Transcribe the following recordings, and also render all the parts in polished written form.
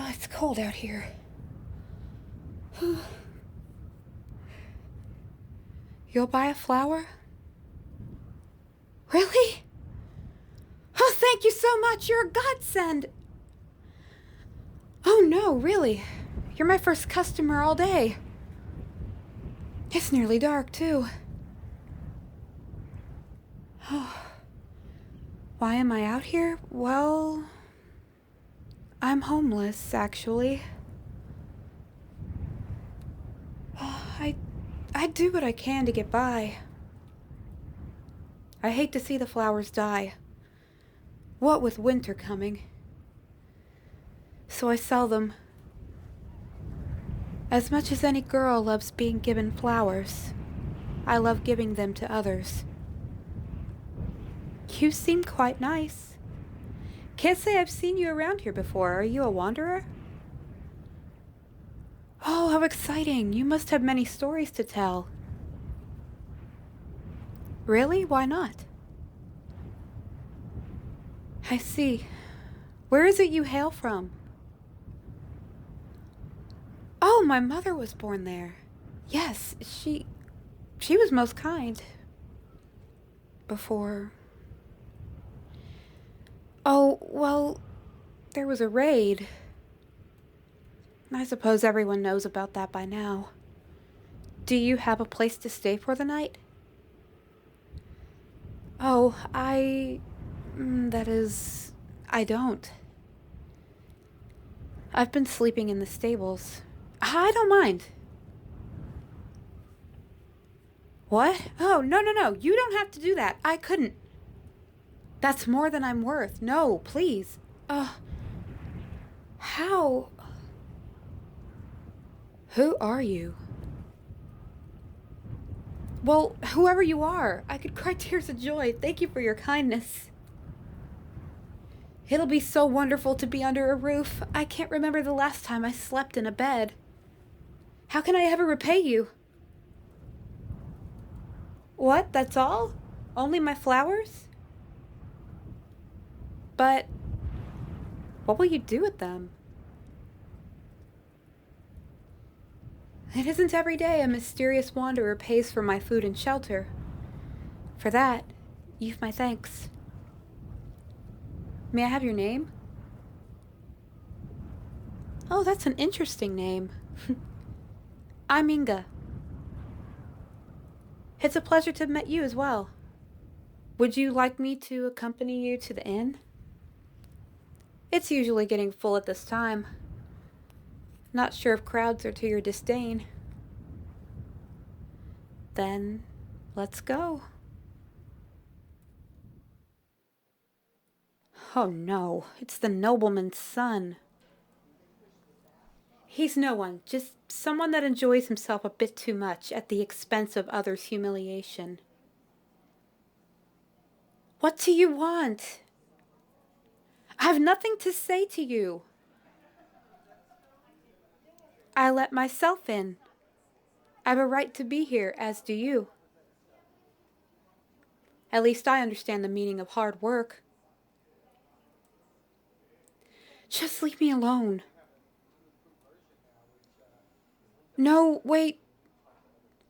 Oh, it's cold out here. You'll buy a flower? Really? Oh, thank you so much. You're a godsend. Oh, no, really. You're my first customer all day. It's nearly dark, too. Oh. Why am I out here? Well, I'm homeless, actually. I do what I can to get by. I hate to see the flowers die. What with winter coming. So I sell them. As much as any girl loves being given flowers, I love giving them to others. You seem quite nice. Can't say I've seen you around here before. Are you a wanderer? Oh, how exciting. You must have many stories to tell. Really? Why not? I see. Where is it you hail from? Oh, my mother was born there. Yes, she was most kind. Before... Oh, well, there was a raid. I suppose everyone knows about that by now. Do you have a place to stay for the night? Oh, that is... I don't. I've been sleeping in the stables. I don't mind. What? Oh, no, no, no. You don't have to do that. I couldn't. That's more than I'm worth. No, please. How? Who are you? Well, whoever you are, I could cry tears of joy. Thank you for your kindness. It'll be so wonderful to be under a roof. I can't remember the last time I slept in a bed. How can I ever repay you? What? That's all? Only my flowers? But what will you do with them? It isn't every day a mysterious wanderer pays for my food and shelter. For that, you've my thanks. May I have your name? Oh, that's an interesting name. I'm Inga. It's a pleasure to have met you as well. Would you like me to accompany you to the inn? It's usually getting full at this time. Not sure if crowds are to your disdain. Then, let's go. Oh no, it's the nobleman's son. He's no one, just someone that enjoys himself a bit too much at the expense of others' humiliation. What do you want? I have nothing to say to you. I let myself in. I have a right to be here, as do you. At least I understand the meaning of hard work. Just leave me alone. No, wait.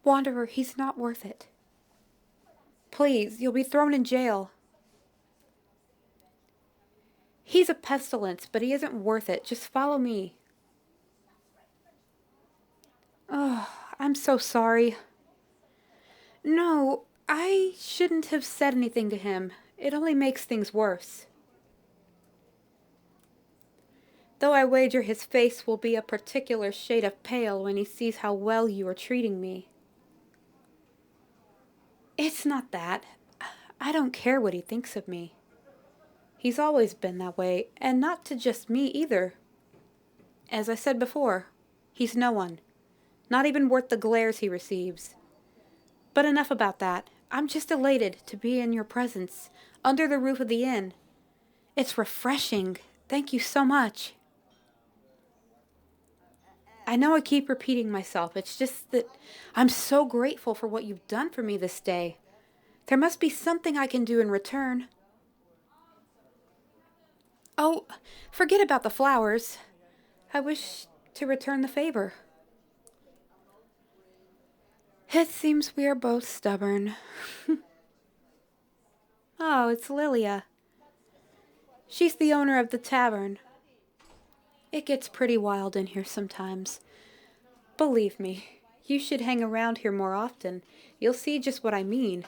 Wanderer, he's not worth it. Please, you'll be thrown in jail. He's a pestilence, but he isn't worth it. Just follow me. Oh, I'm so sorry. No, I shouldn't have said anything to him. It only makes things worse. Though I wager his face will be a particular shade of pale when he sees how well you are treating me. It's not that. I don't care what he thinks of me. He's always been that way, and not to just me either. As I said before, he's no one. Not even worth the glares he receives. But enough about that. I'm just elated to be in your presence, under the roof of the inn. It's refreshing. Thank you so much. I know I keep repeating myself. It's just that I'm so grateful for what you've done for me this day. There must be something I can do in return. Oh, forget about the flowers. I wish to return the favor. It seems we are both stubborn. Oh, it's Lilia. She's the owner of the tavern. It gets pretty wild in here sometimes. Believe me, you should hang around here more often. You'll see just what I mean.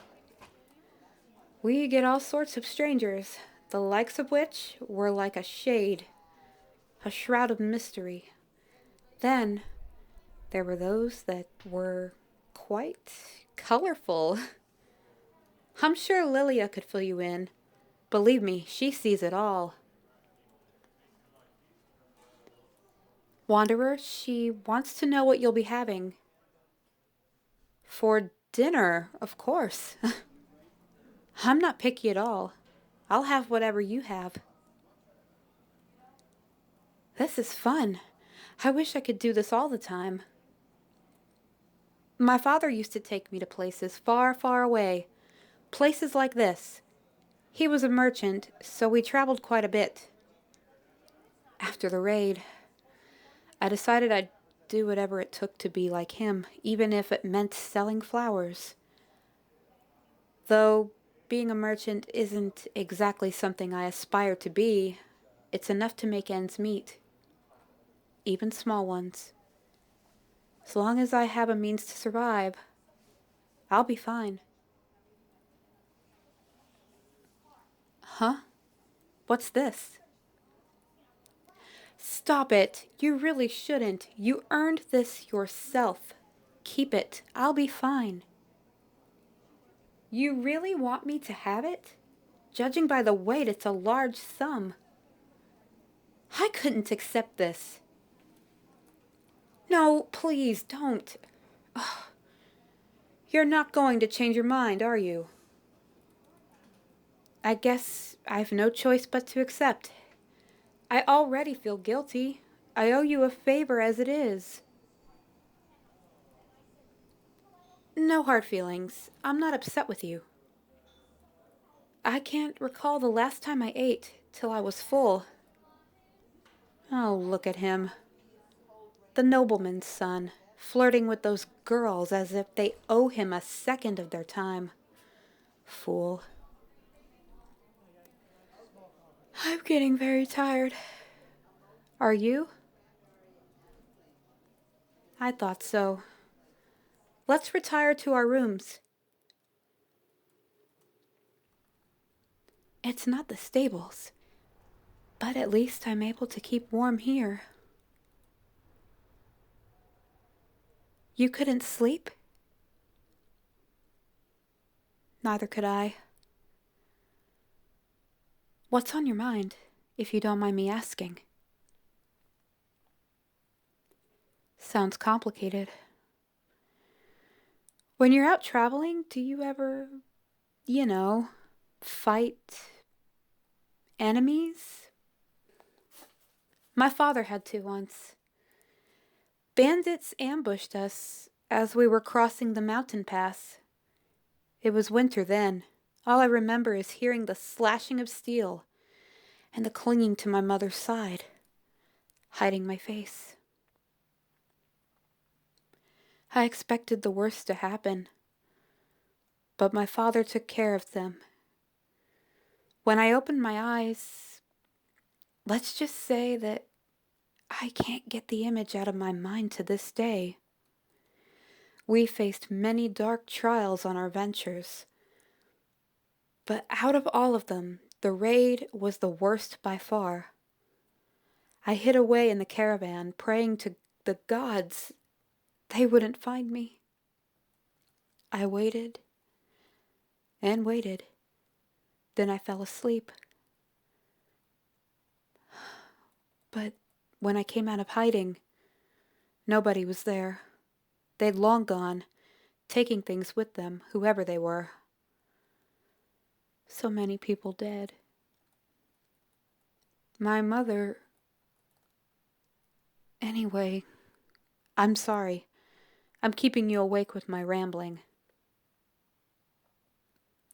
We get all sorts of strangers, the likes of which were like a shade, a shroud of mystery. Then there were those that were quite colorful. I'm sure Lilia could fill you in. Believe me, she sees it all. Wanderer, she wants to know what you'll be having. For dinner, of course. I'm not picky at all. I'll have whatever you have. This is fun. I wish I could do this all the time. My father used to take me to places far, far away. Places like this. He was a merchant, so we traveled quite a bit. After the raid, I decided I'd do whatever it took to be like him, even if it meant selling flowers. Though being a merchant isn't exactly something I aspire to be, it's enough to make ends meet, even small ones. As long as I have a means to survive, I'll be fine. Huh? What's this? Stop it. You really shouldn't. You earned this yourself. Keep it. I'll be fine. You really want me to have it? Judging by the weight, it's a large sum. I couldn't accept this. No, please, don't. Ugh. You're not going to change your mind, are you? I guess I've no choice but to accept. I already feel guilty. I owe you a favor as it is. No hard feelings. I'm not upset with you. I can't recall the last time I ate till I was full. Oh, look at him. The nobleman's son, flirting with those girls as if they owe him a second of their time. Fool. I'm getting very tired. Are you? I thought so. Let's retire to our rooms. It's not the stables, but at least I'm able to keep warm here. You couldn't sleep? Neither could I. What's on your mind, if you don't mind me asking? Sounds complicated. When you're out traveling, do you ever, you know, fight enemies? My father had to once. Bandits ambushed us as we were crossing the mountain pass. It was winter then. All I remember is hearing the slashing of steel and the clinging to my mother's side, hiding my face. I expected the worst to happen, but my father took care of them. When I opened my eyes, let's just say that I can't get the image out of my mind to this day. We faced many dark trials on our ventures, but out of all of them, the raid was the worst by far. I hid away in the caravan, praying to the gods they wouldn't find me. I waited and waited. Then I fell asleep. But when I came out of hiding, nobody was there. They'd long gone, taking things with them, whoever they were. So many people dead. My mother... Anyway, I'm sorry. I'm keeping you awake with my rambling.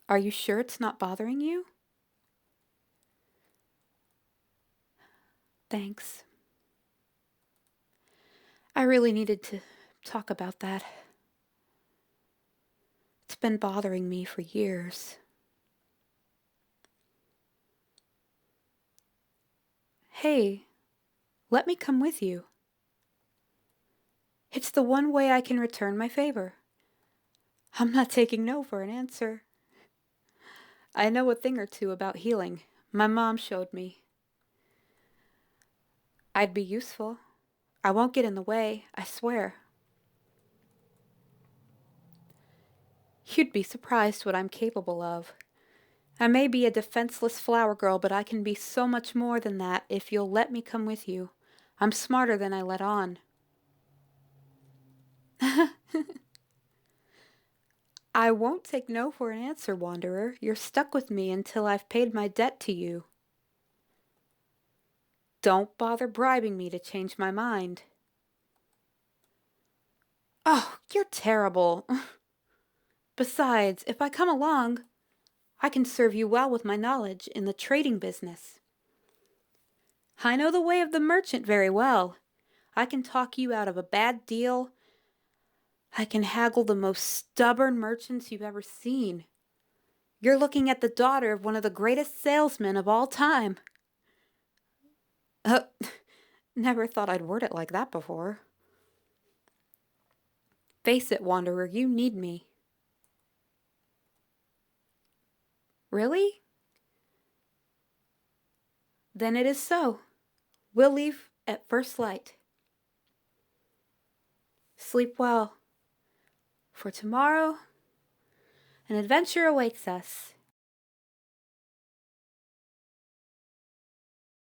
Are you sure it's not bothering you? Thanks. I really needed to talk about that. It's been bothering me for years. Hey, let me come with you. It's the one way I can return my favor. I'm not taking no for an answer. I know a thing or two about healing. My mom showed me. I'd be useful. I won't get in the way, I swear. You'd be surprised what I'm capable of. I may be a defenseless flower girl, but I can be so much more than that if you'll let me come with you. I'm smarter than I let on. I won't take no for an answer, Wanderer. You're stuck with me until I've paid my debt to you. Don't bother bribing me to change my mind. Oh, you're terrible. Besides, if I come along, I can serve you well with my knowledge in the trading business. I know the way of the merchant very well. I can talk you out of a bad deal. I can haggle the most stubborn merchants you've ever seen. You're looking at the daughter of one of the greatest salesmen of all time. Uh, Never thought I'd word it like that before. Face it, Wanderer, you need me. Really? Then it is so. We'll leave at first light. Sleep well, for tomorrow an adventure awaits us.